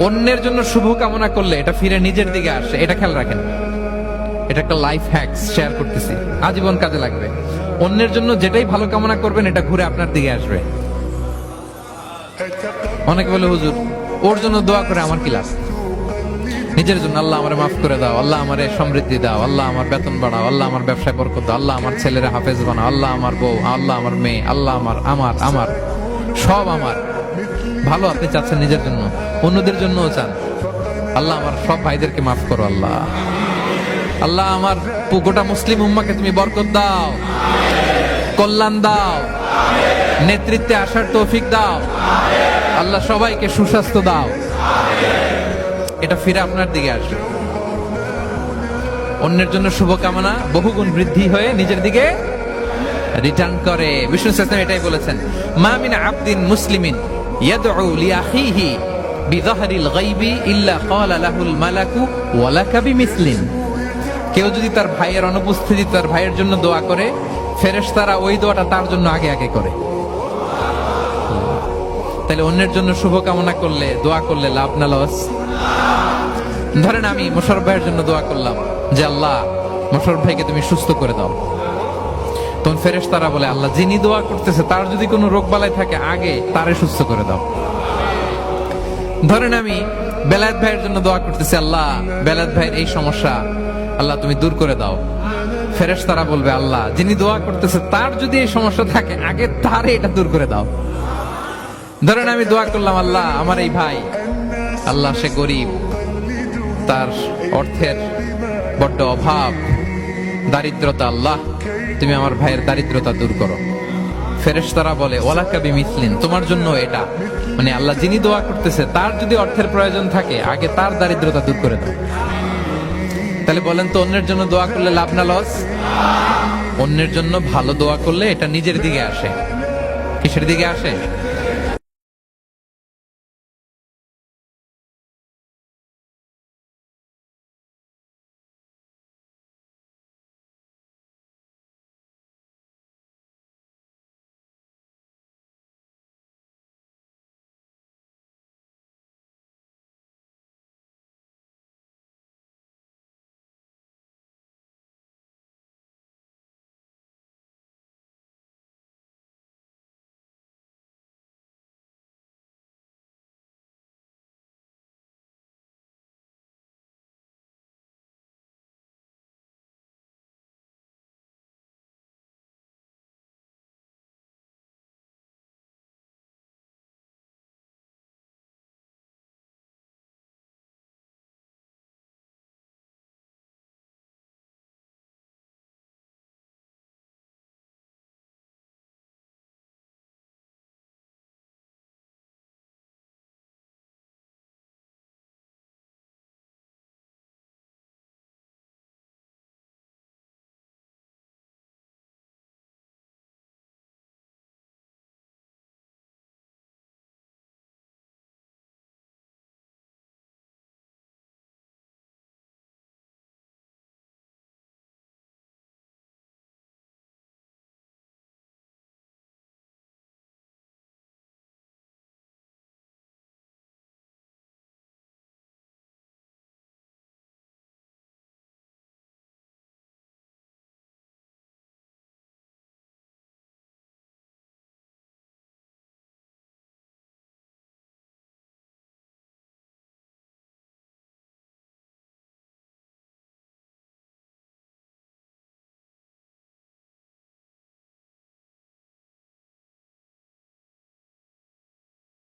অন্যের জন্য শুভ কামনা করলে এটা ফিরে নিজের দিকে আসে, এটা খেয়াল রাখেন। এটা একটা লাইফ হ্যাকস শেয়ার করতেছি, আজীবন কাজে লাগবে। অন্যের জন্য যেটাই ভালো কামনা করবেন এটা ঘুরে আপনার দিকে আসবে। অনেকে বলে হুজুর ওর জন্য দোয়া করে আমার কি লাভ? নিজের জন্য আল্লাহ আমারে মাফ করে দাও, আল্লাহ আমারে সমৃদ্ধি দাও, আল্লাহ আমার বেতন বাড়াও, আল্লাহ আমার ব্যবসায় বরকত দাও, আল্লাহ আমার ছেলেরা হাফেজ বানাও, আল্লাহ আমার বউ, আল্লাহ আমার মেয়ে, আল্লাহ আমার আমার আমার সব আমার ভালো আপনি চাচ্ছেন নিজের জন্য, অন্যদের জন্যও চান। আল্লাহ আমার সব ভাইদেরকে মাফ করো, আল্লাহ আল্লাহ আমার গোটা মুসলিম উম্মাকে তুমি বরকত দাও, কল্যাণ দাও, নেতৃত্বে আসার তৌফিক দাও, আল্লাহ সবাইকে সুস্বাস্থ্য দাও। এটা ফিরে আপনার দিকে আসবে। অন্যের জন্য শুভকামনা বহুগুণ বৃদ্ধি হয়ে নিজের দিকে রিটার্ন করে। বিষ্ণু সাল্লাল্লাহু এটাই বলেছেন, মা মিন আবদিন মুসলিমিন ইয়াদউ লিআখিহি বিযাহরিল গায়বি ইল্লা ক্বালা লাহুল মালাকু ওয়া লাকা বিমিসলিন। কেউ যদি তার ভাইয়ের অনুপস্থিতি তার ভাইয়ের জন্য দোয়া করে, ফেরেশতারা ওই দোয়াটা তার জন্য আগে আগে করে। তাহলে অন্যের জন্য শুভকামনা করলে, দোয়া করলে লাভ না লস? ধরেন আমি মোশাররফ ভাইয়ের জন্য দোয়া করলাম যে আল্লাহ মোশাররফ ভাইকে তুমি সুস্থ করে দাও, তখন ফেরেশতারা বলে আল্লাহ যিনি দোয়া করতেছে তার যদি কোনো রোগ বালাই থাকে আগে তারে সুস্থ করে দাও। ধরেন আমি বেলায়েত ভাইয়ের জন্য দোয়া করতেছি, আল্লাহ বেলায়েত ভাইয়ের এই সমস্যা আল্লাহ তুমি দূর করে দাও, ফেরেশতারা বলবে আল্লাহ যিনি দোয়া করতেছে তার যদি এই সমস্যা থাকে আগে তারে এটা দূর করে দাও। ধরেন আমি দোয়া করলাম আল্লাহ আমার এই ভাই, আল্লাহ সে গরিব, তার অর্থের বড্ড অভাব, দারিদ্রতা, আল্লাহ তুমি আমার ভাইয়ের দারিদ্রতা দূর করো। ফেরেশতারা বলে ওয়ালাকা বিমিসলিন, তোমার জন্য এটা, মানে আল্লাহ যিনি দোয়া করতেছে তার যদি অর্থের প্রয়োজন থাকে আগে তার দারিদ্রতা দূর করে দাও। তাহলে বলেন তো অন্যের জন্য দোয়া করলে লাভ না লস? অন্যের জন্য ভালো দোয়া করলে এটা নিজের দিকে আসে। কিসের দিকে আসে?